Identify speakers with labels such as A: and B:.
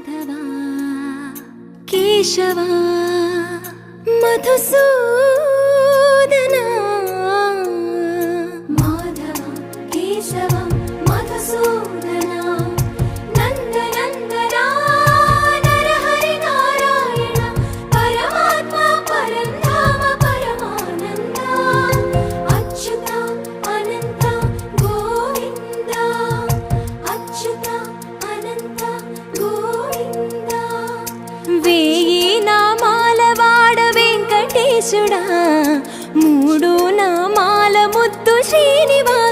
A: మాధవా కేశవా మధుసూదనా మాధవ కేశవ మధుసూదనా నందనందనా నరహరి నారాయణ పరమాత్మ పరంధామ పరమానంద అచ్యుత అనంత గోవింద అచ్యుత అనంత గోవింద వేయి నామాల వాడ వెంకటేశుడా మూడు నామాల ముద్దు శ్రీనివాస